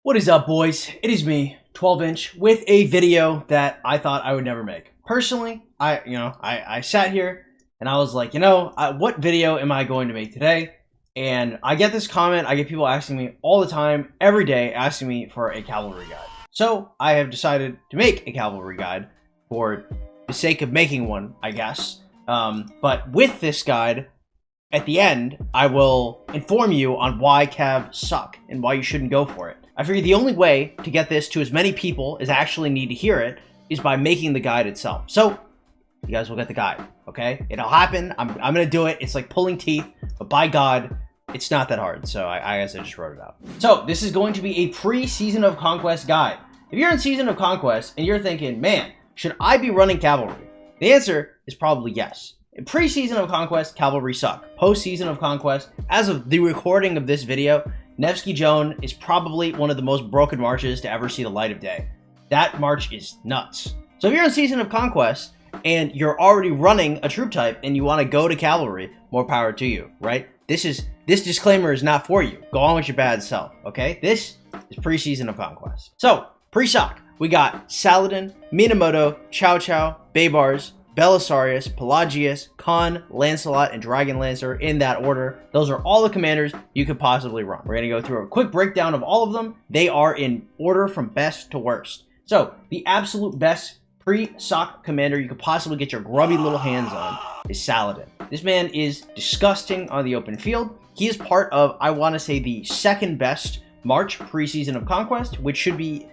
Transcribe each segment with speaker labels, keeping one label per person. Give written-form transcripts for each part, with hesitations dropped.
Speaker 1: What is up, boys? It is me, 12-inch, with a video that I thought I would never make. Personally, I sat here and I was like, what video am I going to make today? And I get this comment, I get people asking me all the time, every day, asking me for a cavalry guide. So I have decided to make a cavalry guide for the sake of making one, I guess. But with this guide, at the end, I will inform you on why Cav suck and why you shouldn't go for it. I figure the only way to get this to as many people as actually need to hear it is by making the guide itself. So you guys will get the guide, okay? It'll happen. I'm gonna do it. It's like pulling teeth, but by God, it's not that hard. So I guess I just wrote it out. So this is going to be a pre-Season of Conquest guide. If you're in Season of Conquest and you're thinking, man, should I be running cavalry? The answer is probably yes. In pre-Season of Conquest, cavalry suck. Post-Season of Conquest, as of the recording of this video, Nevsky Joan is probably one of the most broken marches to ever see the light of day. That march is nuts. So if you're in Season of Conquest and you're already running a troop type and you want to go to cavalry, more power to you, right? This disclaimer is not for you. Go on with your bad self, okay? This is pre-Season of Conquest. So, pre-sock, we got Saladin, Minamoto, Chow Chow, Baybars, Belisarius, Pelagius, Khan, Lancelot, and Dragon Lancer in that order. Those are all the commanders you could possibly run. We're going to go through a quick breakdown of all of them. They are in order from best to worst. So, the absolute best pre-sock commander you could possibly get your grubby little hands on is Saladin. This man is disgusting on the open field. He is part of, I want to say, the second best March pre-Season of Conquest, which should be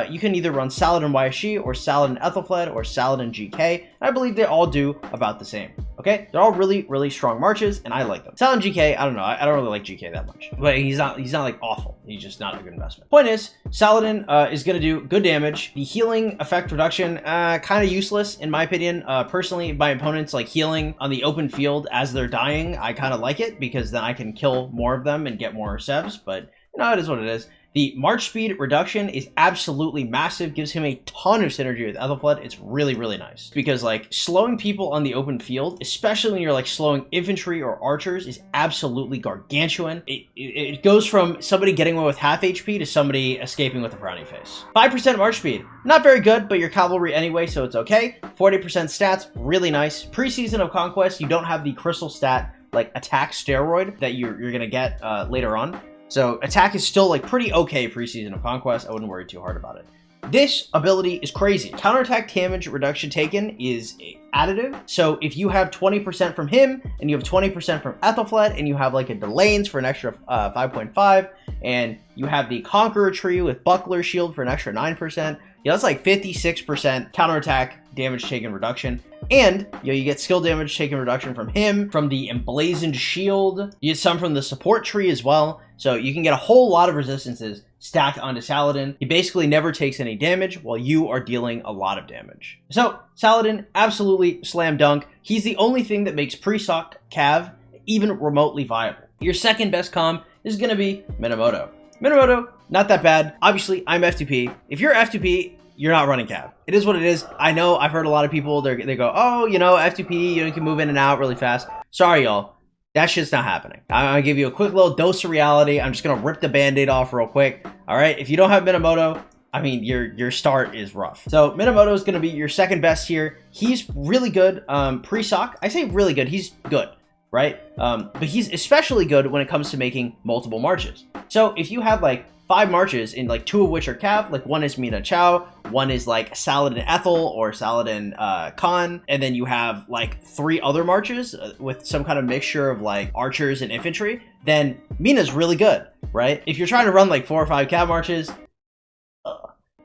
Speaker 1: you can either run Saladin YSG or Saladin Ethelfled or Saladin GK. And I believe they all do about the same. Okay, they're all really, really strong marches, and I like them. Saladin GK, I don't know, I don't really like GK that much, but he's not like awful. He's just not a good investment. Point is, Saladin is going to do good damage. The healing effect reduction, kind of useless in my opinion. Personally, my opponents like healing on the open field as they're dying. I kind of like it because then I can kill more of them and get more sevs. But it is what it is. The march speed reduction is absolutely massive, gives him a ton of synergy with Ethelfled. It's really, really nice. Because, like, slowing people on the open field, especially when you're, like, slowing infantry or archers, is absolutely gargantuan. It goes from somebody getting away with half HP to somebody escaping with a frowny face. 5% march speed. Not very good, but you're cavalry anyway, so it's okay. 40% stats, really nice. Pre-Season of Conquest, you don't have the crystal stat, like, attack steroid that you're gonna get later on. So attack is still like pretty okay pre-Season of Conquest. I wouldn't worry too hard about it. This ability is crazy. Counterattack damage reduction taken is additive. So if you have 20% from him and you have 20% from Ethelfled and you have like a Delanes for an extra 5.5 and you have the Conqueror tree with Buckler shield for an extra 9%, that's like 56% counterattack damage taken reduction. And you get skill damage taken reduction from him, from the emblazoned shield. You get some from the support tree as well. So you can get a whole lot of resistances stacked onto Saladin. He basically never takes any damage while you are dealing a lot of damage. So Saladin, absolutely slam dunk. He's the only thing that makes pre-sock Cav even remotely viable. Your second best comm is going to be Minamoto. Minamoto, not that bad. Obviously, I'm F2P. If you're F2P, you're not running Cav. It is what it is. I know I've heard a lot of people, they go, oh, F2P, you can move in and out really fast. Sorry, y'all. That shit's not happening. I'm going to give you a quick little dose of reality. I'm just going to rip the band-aid off real quick. All right? If you don't have Minamoto, I mean, your start is rough. So Minamoto is going to be your second best here. He's really good pre-sock. I say really good. He's good, right? But he's especially good when it comes to making multiple marches. So if you have like 5 marches, in like 2 of which are Cav, like one is Mina Chow, one is like Saladin Ethel or Saladin Khan, and then you have like 3 other marches with some kind of mixture of like archers and infantry, then Mina's really good, right? If you're trying to run like 4 or 5 Cav marches,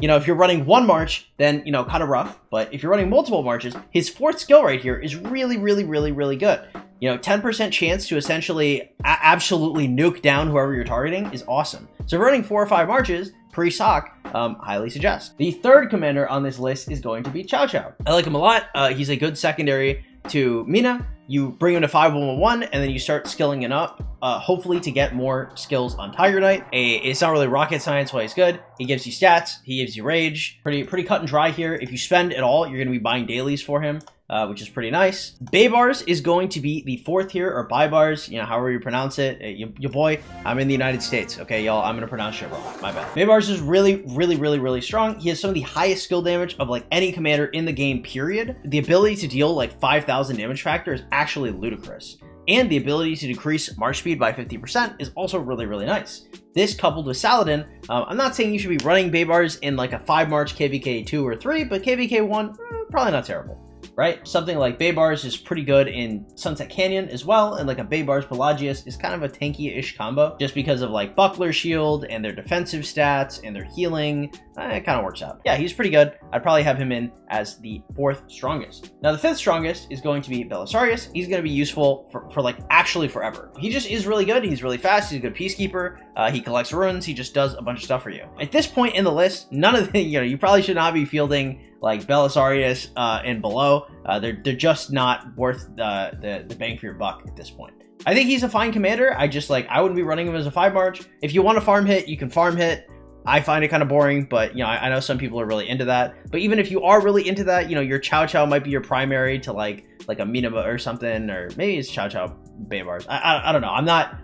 Speaker 1: if you're running 1 march, then, kind of rough, but if you're running multiple marches, his 4th skill right here is really, really, really, really good. 10% chance to essentially absolutely nuke down whoever you're targeting is awesome. So running 4 or 5 marches pre-sock, highly suggest. The third commander on this list is going to be Chow Chow. I like him a lot. He's a good secondary to Mina. you bring him to 5111, and then you start skilling it up, hopefully to get more skills on Tiger Knight. It's not really rocket science why he's good. He gives you stats, he gives you rage. Pretty cut and dry here. If you spend at all, you're going to be buying dailies for him, which is pretty nice. Baybars is going to be the 4th tier, or Baybars, you know, however you pronounce it. Your boy, I'm in the United States, okay, y'all? I'm going to pronounce shit wrong. My bad. Baybars is really strong. He has some of the highest skill damage of like any commander in the game, period. The ability to deal like 5,000 damage factor is actually ludicrous. And the ability to decrease march speed by 50% is also really nice. This coupled with Saladin, I'm not saying you should be running Baybars in like a 5 march KVK 2 or 3, but KVK 1, probably not terrible, right? Something like Baybars is pretty good in Sunset Canyon as well, and like a Baybars Pelagius is kind of a tanky-ish combo, just because of like Buckler Shield and their defensive stats and their healing. It kind of works out. Yeah, he's pretty good. I'd probably have him in as the 4th strongest. Now, the 5th strongest is going to be Belisarius. He's going to be useful for like actually forever. He just is really good. He's really fast. He's a good peacekeeper. He collects runes. He just does a bunch of stuff for you. At this point in the list, none of the, you probably should not be fielding like Belisarius and below. They're just not worth the bang for your buck at this point. I think he's a fine commander. I wouldn't be running him as a 5 march. If you want to farm hit, you can farm hit. I find it kind of boring, but I know some people are really into that. But even if you are really into that, your Chow Chow might be your primary to like a Minamoto or something, or maybe it's Chow Chow Baybars. I don't know.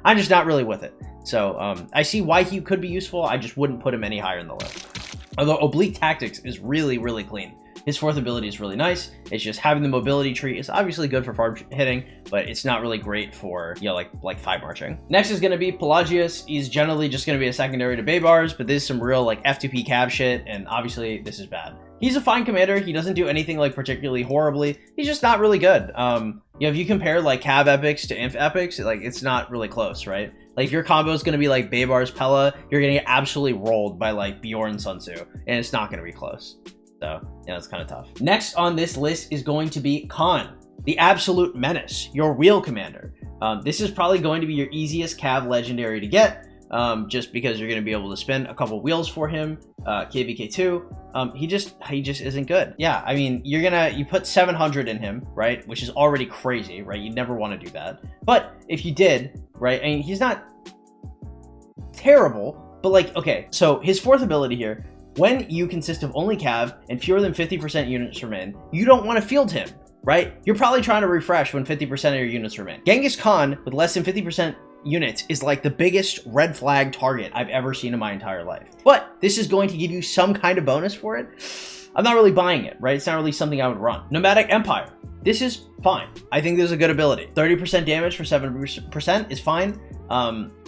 Speaker 1: I'm just not really with it. So I see why he could be useful. I just wouldn't put him any higher in the list. Although Oblique Tactics is really clean. His 4th ability is really nice. It's just having the mobility tree is obviously good for farm hitting, but it's not really great for, like 5 marching. Next is going to be Pelagius. He's generally just going to be a secondary to Baybars, but this is some real like F2P cav shit, and obviously this is bad. He's a fine commander. He doesn't do anything like particularly horribly. He's just not really good. If you compare like cav epics to inf epics, like it's not really close, right? Like if your combo is going to be like Baybars Pella, you're going to get absolutely rolled by like Bjorn Sun Tzu, and it's not going to be close. So, it's kind of tough. Next on this list is going to be Khan, the absolute menace, your wheel commander. This is probably going to be your easiest cav legendary to get, just because you're going to be able to spend a couple wheels for him. KVK2, he just isn't good. Yeah, I mean, you put 700 in him, right? Which is already crazy, right? You never want to do that. But if you did, right? I mean, he's not terrible, but like, okay, so his 4th ability here, when you consist of only cav and fewer than 50% units remain, you don't want to field him, right? You're probably trying to refresh when 50% of your units remain. Genghis Khan with less than 50% units is like the biggest red flag target I've ever seen in my entire life. But this is going to give you some kind of bonus for it. I'm not really buying it, right? It's not really something I would run. Nomadic Empire. This is fine. I think this is a good ability. 30% damage for 7% is fine.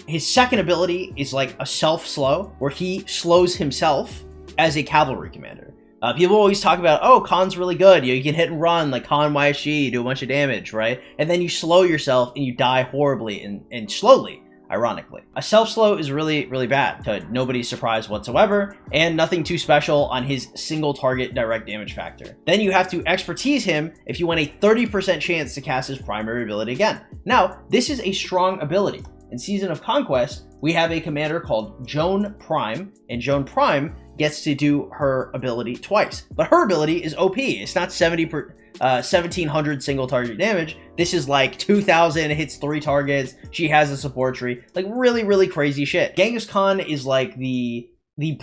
Speaker 1: His 2nd ability is like a self-slow, where he slows himself as a cavalry commander. People always talk about, oh, Khan's really good. You can hit and run like Khan YSG, do a bunch of damage, right? And then you slow yourself and you die horribly and slowly, ironically. A self-slow is really bad, to nobody's surprise whatsoever, and nothing too special on his single target direct damage factor. Then you have to expertise him if you want a 30% chance to cast his primary ability again. Now, this is a strong ability. In Season of Conquest, we have a commander called Joan Prime, and Joan Prime gets to do her ability twice. But her ability is OP. It's not 1700 single target damage. This is like 2000, it hits 3 targets. She has a support tree. Like really crazy shit. Genghis Khan is like the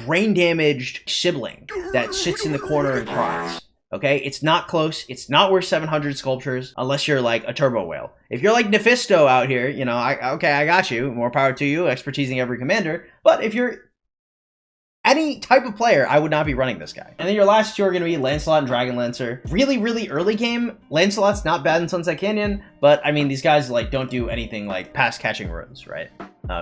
Speaker 1: brain damaged sibling that sits in the corner and cries. Okay, it's not close. It's not worth 700 sculptures unless you're like a turbo whale. If you're like Nephisto out here, I got you. More power to you, expertising every commander. But if you're any type of player, I would not be running this guy. And then your last 2 are going to be Lancelot and Dragon Lancer. Really early game, Lancelot's not bad in Sunset Canyon, but I mean, these guys like don't do anything like past catching runes, right?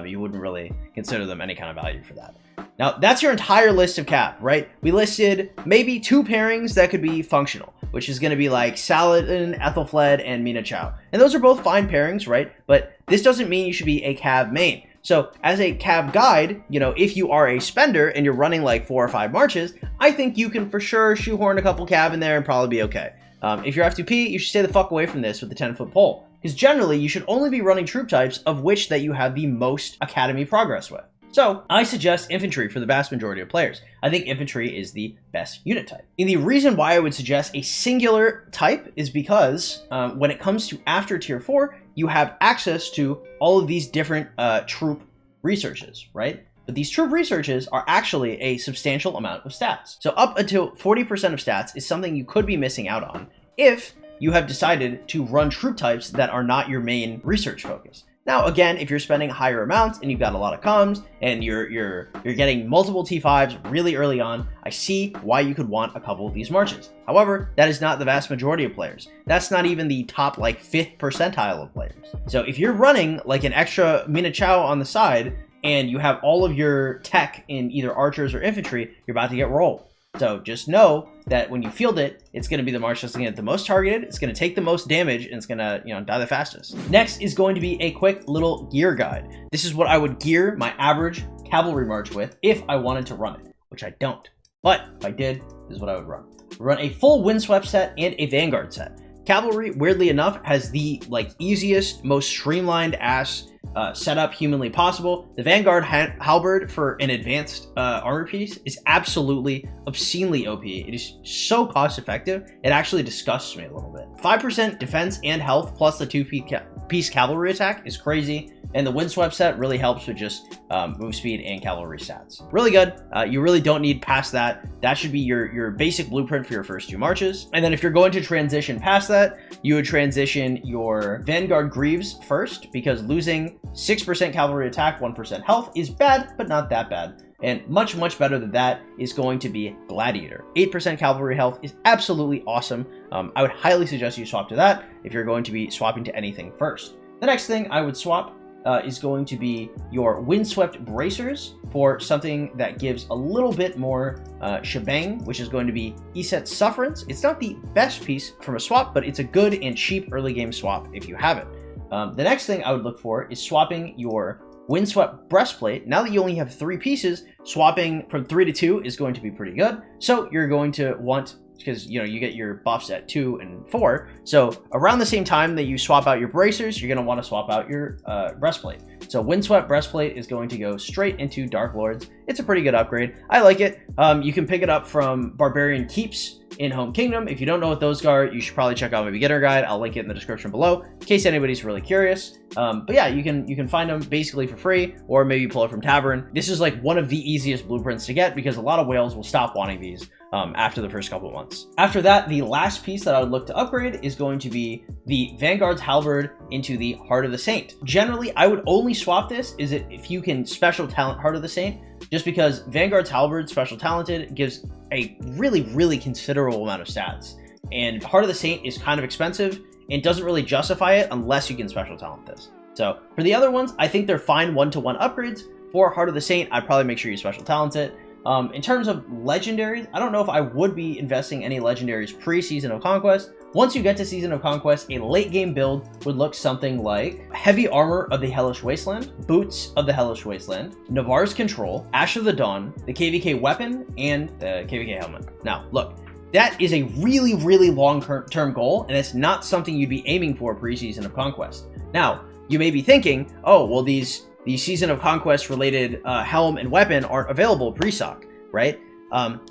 Speaker 1: You wouldn't really consider them any kind of value for that. Now, that's your entire list of cav, right? We listed maybe 2 pairings that could be functional, which is going to be like Saladin, Ethelfled, and Mina Chow. And those are both fine pairings, right? But this doesn't mean you should be a cav main. So as a cav guide, if you are a spender and you're running like 4 or 5 marches, I think you can for sure shoehorn a couple cav in there and probably be okay. If you're F2P, you should stay the fuck away from this with the 10-foot pole, because generally you should only be running troop types of which that you have the most academy progress with. So I suggest infantry for the vast majority of players. I think infantry is the best unit type. And the reason why I would suggest a singular type is because when it comes to after tier 4, you have access to all of these different troop researches, right? But these troop researches are actually a substantial amount of stats. So up until 40% of stats is something you could be missing out on if you have decided to run troop types that are not your main research focus. Now, again, if you're spending higher amounts and you've got a lot of comms and you're getting multiple T5s really early on, I see why you could want a couple of these marches. However, that is not the vast majority of players. That's not even the top like 5th percentile of players. So if you're running like an extra Minamoto on the side and you have all of your tech in either archers or infantry, you're about to get rolled. So just know that when you field it, it's going to be the march that's going to get the most targeted, it's going to take the most damage, and it's going to, die the fastest. Next is going to be a quick little gear guide. This is what I would gear my average cavalry march with if I wanted to run it, which I don't. But if I did, this is what I would run. Run a full windswept set and a vanguard set. Cavalry, weirdly enough, has the easiest, most streamlined ass setup humanly possible. The Vanguard halberd for an advanced armor piece is absolutely obscenely OP. It is so cost effective, it actually disgusts me a little bit. 5% defense and health plus the 2-piece cavalry attack is crazy, and the windswept set really helps with just move speed and cavalry stats. Really good. You really don't need past that. That should be your basic blueprint for your first 2 marches. And then if you're going to transition past that, you would transition your Vanguard Greaves first, because losing 6% cavalry attack, 1% health is bad, but not that bad. And much, much better than that is going to be Gladiator. 8% cavalry health is absolutely awesome. I would highly suggest you swap to that if you're going to be swapping to anything first. The next thing I would swap is going to be your windswept bracers for something that gives a little bit more shebang, which is going to be Iset Sufferance. It's not the best piece from a swap, but it's a good and cheap early game swap if you have it. The next thing I would look for is swapping your windswept breastplate. Now that you only have 3 pieces, swapping from 3 to 2 is going to be pretty good. So you're going to want, because you get your buffs at 2 and 4, so around the same time that you swap out your bracers, you're going to want to swap out your breastplate. So windswept breastplate is going to go straight into Dark Lords. It's a pretty good upgrade. I like it. You can pick it up from Barbarian Keeps in Home Kingdom. If you don't know what those are, you should probably check out my beginner guide. I'll link it in the description below in case anybody's really curious. But yeah, you can find them basically for free, or maybe pull it from Tavern. This is like one of the easiest blueprints to get because a lot of whales will stop wanting these after the first couple of months. After that, the last piece that I would look to upgrade is going to be the Vanguard's Halberd into the Heart of the Saint. Generally, I would only swap this if you can special talent Heart of the Saint, just because Vanguard's Halberd special talented gives a really, really considerable amount of stats. And Heart of the Saint is kind of expensive and doesn't really justify it unless you can special talent this. So for the other ones, I think they're fine 1-to-1 upgrades. For Heart of the Saint, I'd probably make sure you special talent it. In terms of legendaries, I don't know if I would be investing any legendaries pre-Season of Conquest. Once you get to Season of Conquest, a late game build would look something like Heavy Armor of the Hellish Wasteland, Boots of the Hellish Wasteland, Navarre's Control, Ash of the Dawn, the KVK Weapon, and the KVK Helmet. Now, look, that is a really, really long-term goal, and it's not something you'd be aiming for pre-Season of Conquest. Now, you may be thinking, oh, well, these Season of Conquest related helm and weapon aren't available pre-sock, right?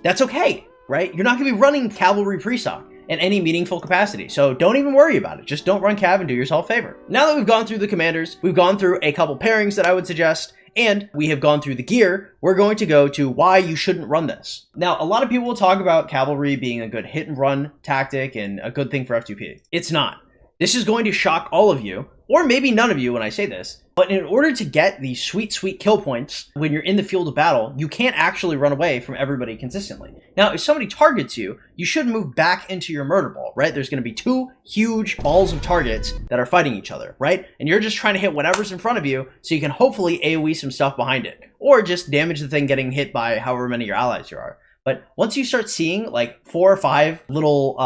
Speaker 1: That's okay, right? You're not going to be running cavalry pre-sock in any meaningful capacity, so don't even worry about it. Just don't run cav and do yourself a favor. Now that we've gone through the commanders, we've gone through a couple pairings that I would suggest, and we have gone through the gear, we're going to go to why you shouldn't run this. Now, a lot of people will talk about cavalry being a good hit and run tactic and a good thing for F2P. It's not. This is going to shock all of you, or maybe none of you when I say this, but in order to get these sweet, sweet kill points when you're in the field of battle, you can't actually run away from everybody consistently. Now, if somebody targets you, you should move back into your murder ball, right? There's going to be 2 huge balls of targets that are fighting each other, right? And you're just trying to hit whatever's in front of you so you can hopefully AoE some stuff behind it, or just damage the thing getting hit by however many of your allies you are. But once you start seeing like 4 or 5 little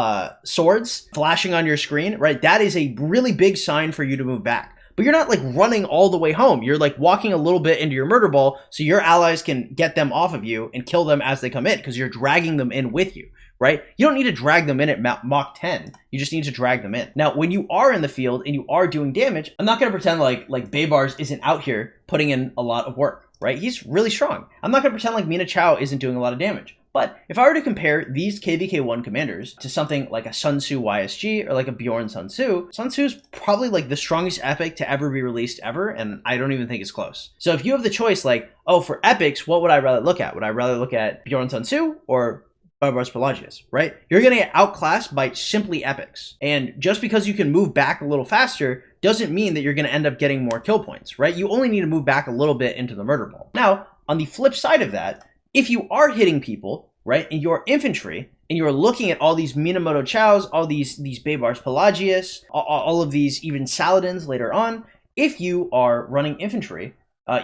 Speaker 1: swords flashing on your screen, right, that is a really big sign for you to move back. But you're not like running all the way home. You're like walking a little bit into your murder ball so your allies can get them off of you and kill them as they come in, because you're dragging them in with you, right? You don't need to drag them in at Mach 10. You just need to drag them in. Now, when you are in the field and you are doing damage, I'm not going to pretend like Baybars isn't out here putting in a lot of work, right? He's really strong. I'm not going to pretend like Minamoto Chow isn't doing a lot of damage. But if I were to compare these KVK1 commanders to something like a Sun Tzu YSG or like a Bjorn Sun Tzu, Sun Tzu is probably like the strongest epic to ever be released ever, and I don't even think it's close. So if you have the choice, like, oh, for epics, what would I rather look at? Would I rather look at Bjorn Sun Tzu or Barbaros Pelagius, right? You're going to get outclassed by simply epics. And just because you can move back a little faster doesn't mean that you're going to end up getting more kill points, right? You only need to move back a little bit into the murder ball. Now, on the flip side of that, if you are hitting people, right, in your infantry, and you're looking at all these Minamoto Chows, all these Barbaros Pelagius, all of these even Saladins later on, if you are running infantry,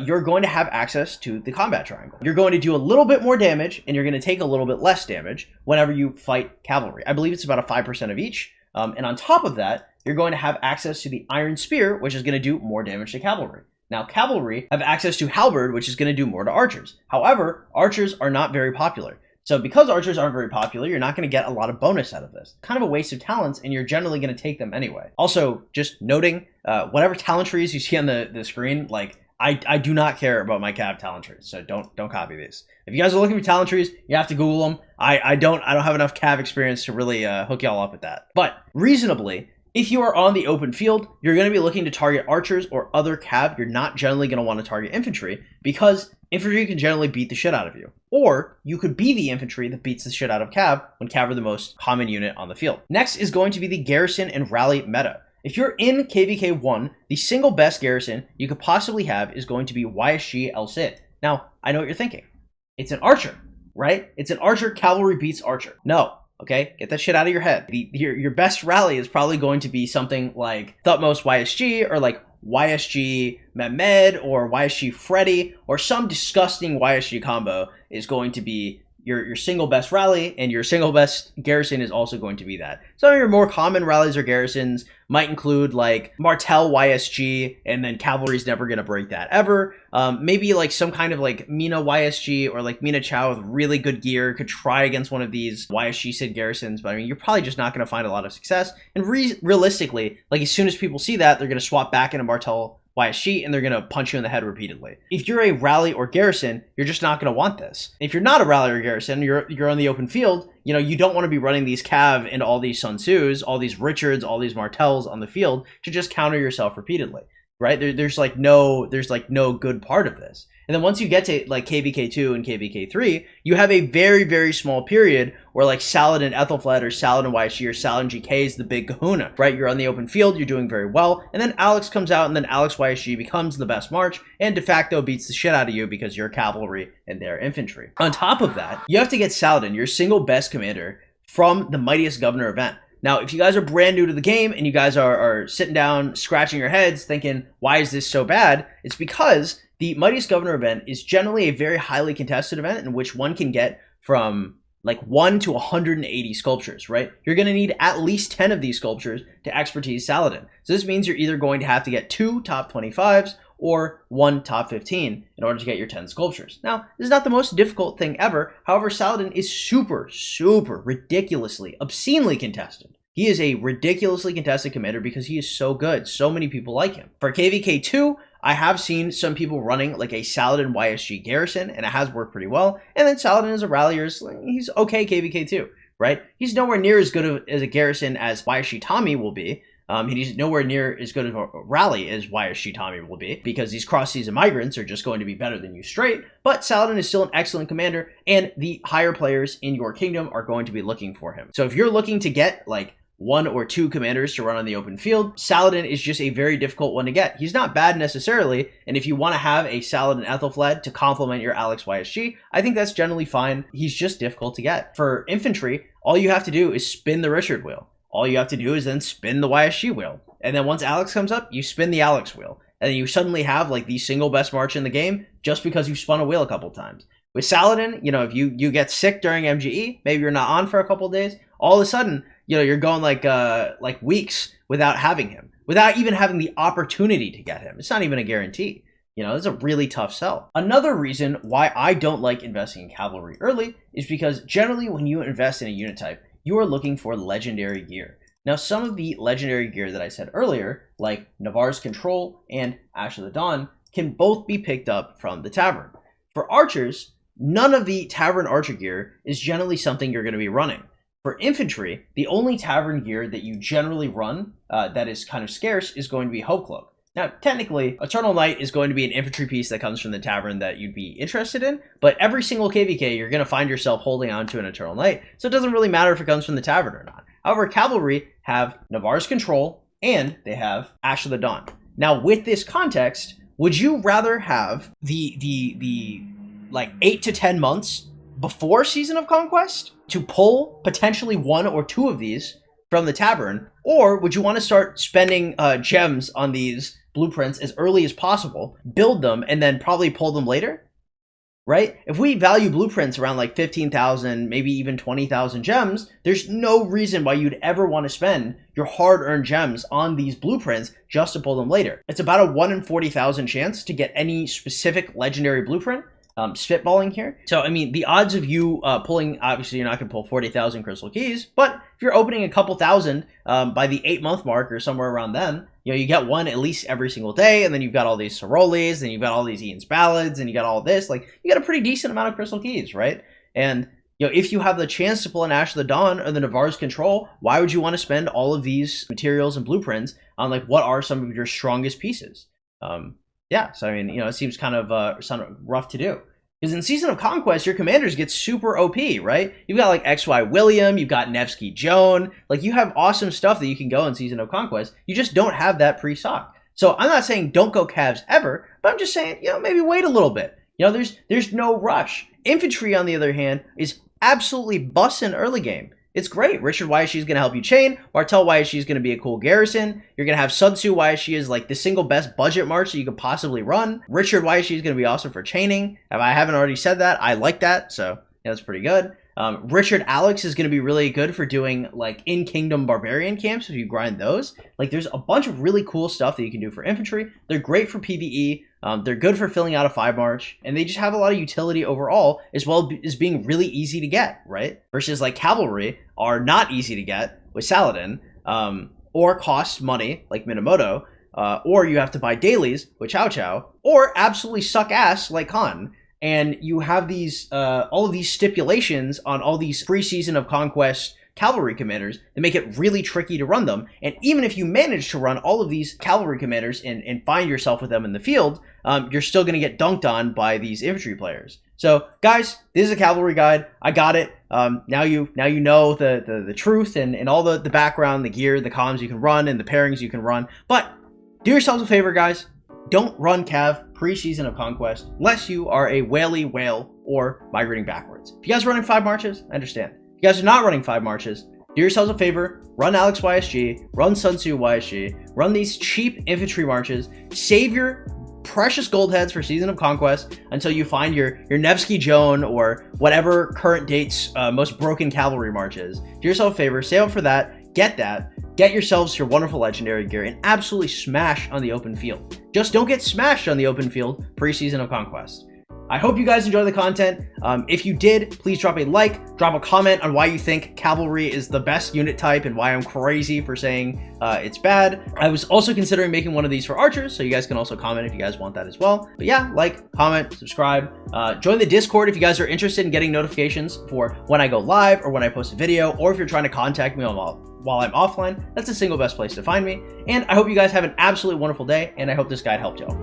Speaker 1: you're going to have access to the combat triangle. You're going to do a little bit more damage, and you're going to take a little bit less damage whenever you fight cavalry. I believe it's about a 5% of each. And on top of that, you're going to have access to the Iron Spear, which is going to do more damage to cavalry. Now, cavalry have access to halberd, which is going to do more to archers. However, archers are not very popular. So because archers aren't very popular, you're not going to get a lot of bonus out of this. Kind of a waste of talents, and you're generally going to take them anyway. Also, just noting, whatever talent trees you see on the screen, like, I do not care about my cav talent trees, so don't copy these. If you guys are looking for talent trees, you have to Google them. I don't have enough cav experience to really hook y'all up with that. But reasonably, if you are on the open field, you're going to be looking to target archers or other cav. You're not generally going to want to target infantry because infantry can generally beat the shit out of you. Or you could be the infantry that beats the shit out of cav when cav are the most common unit on the field. Next is going to be the garrison and rally meta. If you're in KVK1, the single best garrison you could possibly have is going to be YSG El Cid. Now, I know what you're thinking. It's an archer, right? It's an archer, cavalry beats archer. No. Okay, get that shit out of your head. Your best rally is probably going to be something like Thutmose YSG or like YSG Mehmed or YSG Freddy or some disgusting YSG combo is going to be your single best rally, and your single best garrison is also going to be that. Some of your more common rallies or garrisons might include like Martel YSG, and then cavalry's never going to break that ever. Maybe like some kind of like Mina YSG or like Minamoto Chow with really good gear could try against one of these YSG Cid garrisons, but I mean, you're probably just not going to find a lot of success. And realistically, like as soon as people see that, they're going to swap back into Martel YSG and they're going to punch you in the head repeatedly. If you're a rally or garrison, you're just not going to want this. If you're not a rally or garrison, you're on the open field, you know, you don't want to be running these cav and all these Sun Tzus, all these Richards, all these Martels on the field to just counter yourself repeatedly, right? There's no good part of this. And then once you get to like KVK2 and KVK3, you have a very, very small period where like Saladin Ethelflaed or Saladin YSG or Saladin GK is the big kahuna, right? You're on the open field, you're doing very well, and then Alex comes out and then Alex YSG becomes the best march and de facto beats the shit out of you because you're cavalry and they're infantry. On top of that, you have to get Saladin, your single best commander, from the Mightiest Governor event. Now, if you guys are brand new to the game and you guys are sitting down, scratching your heads thinking, why is this so bad? It's because the Mightiest Governor event is generally a very highly contested event in which one can get from like 1 to 180 sculptures, right? You're going to need at least 10 of these sculptures to expertise Saladin. So this means you're either going to have to get 2 top 25s or 1 top 15 in order to get your 10 sculptures. Now, this is not the most difficult thing ever. However, Saladin is super, ridiculously, obscenely contested. He is a ridiculously contested commander because he is so good. So many people like him. For KVK2, I have seen some people running like a Saladin YSG garrison, and it has worked pretty well. And then Saladin as a rallier, he's okay KVK2, right? He's nowhere near as good as a garrison as YSG Tommy will be. He's nowhere near as good of a rally as YSG Tommy will be because these cross-season migrants are just going to be better than you straight. But Saladin is still an excellent commander, and the higher players in your kingdom are going to be looking for him. So if you're looking to get like 1 or 2 commanders to run on the open field, Saladin is just a very difficult one to get. He's not bad necessarily, and if you want to have a Saladin Ethelflaed to complement your Alex YSG, I think that's generally fine. He's just difficult to get. For infantry, all you have to do is spin the Richard wheel. All you have to do is then spin the YSG wheel. And then once Alex comes up, you spin the Alex wheel. And then you suddenly have like the single best march in the game just because you spun a wheel a couple times. With Saladin, you know, if you get sick during MGE, maybe you're not on for a couple days, all of a sudden, you know, you're going like weeks without having him, without even having the opportunity to get him. It's not even a guarantee. You know, it's a really tough sell. Another reason why I don't like investing in cavalry early is because generally when you invest in a unit type, you are looking for legendary gear. Now, some of the legendary gear that I said earlier, like Navarre's Control and Ash of the Dawn, can both be picked up from the tavern. For archers, none of the tavern archer gear is generally something you're going to be running. For infantry, the only tavern gear that you generally run that is kind of scarce is going to be Hope Cloak. Now, technically, Eternal Knight is going to be an infantry piece that comes from the tavern that you'd be interested in, but every single KVK, you're going to find yourself holding on to an Eternal Knight, so it doesn't really matter if it comes from the tavern or not. However, Cavalry have Navarre's Control, and they have Ash of the Dawn. Now, with this context, would you rather have the like 8 to 10 months before Season of Conquest to pull potentially 1 or 2 of these from the tavern, or would you want to start spending gems on these blueprints as early as possible, build them, and then probably pull them later? Right? If we value blueprints around like 15,000, maybe even 20,000 gems, there's no reason why you'd ever want to spend your hard-earned gems on these blueprints just to pull them later. It's about a 1 in 40,000 chance to get any specific legendary blueprint. Spitballing here. So, I mean, the odds of you pulling, obviously you're not going to pull 40,000 crystal keys, but if you're opening a couple thousand by the 8-month mark or somewhere around then, you know, you get one at least every single day, and then you've got all these Sorolis, and you've got all these Ian's Ballads, and you got all this, like, you got a pretty decent amount of crystal keys, right? And, you know, if you have the chance to pull an Ash of the Dawn or the Navarre's Control, why would you want to spend all of these materials and blueprints on, like, what are some of your strongest pieces? Yeah, so, I mean, you know, it seems kind of rough to do. Because in Season of Conquest, your commanders get super OP, right? You've got like XY William, you've got Nevsky Joan, like you have awesome stuff that you can go in Season of Conquest. You just don't have that pre-sock. So I'm not saying don't go Cavs ever, but I'm just saying, you know, maybe wait a little bit. You know, there's no rush. Infantry, on the other hand, is absolutely bussin' early game. It's great. Richard Waishi is going to help you chain. Martel Waishi is going to be a cool garrison. You're going to have Sun Tzu Waishi is like the single best budget march that you could possibly run. Richard Waishi is going to be awesome for chaining. If I haven't already said that, I like that. So yeah, that's pretty good. Richard Alex is going to be really good for doing like in-kingdom barbarian camps if you grind those. Like there's a bunch of really cool stuff that you can do for infantry. They're great for PvE. They're good for filling out a 5 march, and they just have a lot of utility overall, as well as being really easy to get, right? Versus like Cavalry are not easy to get with Saladin, or cost money like Minamoto, or you have to buy dailies with Chow Chow, or absolutely suck ass like Khan. And you have these all of these stipulations on all these Preseason of Conquest cavalry commanders that make it really tricky to run them. And even if you manage to run all of these cavalry commanders and find yourself with them in the field, you're still going to get dunked on by these infantry players. So guys, this is a cavalry guide. I got it. Now you know the truth and all the background, the gear, the comms you can run, and the pairings you can run. But do yourselves a favor, guys. Don't run Cav pre-Season of Conquest unless you are a whaley whale or migrating backwards. If you guys are running 5 marches, I understand. If you guys are not running 5 marches, do yourselves a favor, run Alex YSG, run Sun Tzu YSG, run these cheap infantry marches, save your precious gold heads for Season of Conquest until you find your Nevsky Joan or whatever current date's most broken cavalry marches. Do yourself a favor, save up for that, get yourselves your wonderful legendary gear, and absolutely smash on the open field. Just don't get smashed on the open field pre-Season of Conquest. I hope you guys enjoy the content. If you did, please drop a like, drop a comment on why you think Cavalry is the best unit type and why I'm crazy for saying it's bad. I was also considering making one of these for archers, so you guys can also comment if you guys want that as well. But yeah, like, comment, subscribe, join the Discord if you guys are interested in getting notifications for when I go live or when I post a video, or if you're trying to contact me while I'm offline. That's the single best place to find me. And I hope you guys have an absolutely wonderful day, and I hope this guide helped y'all.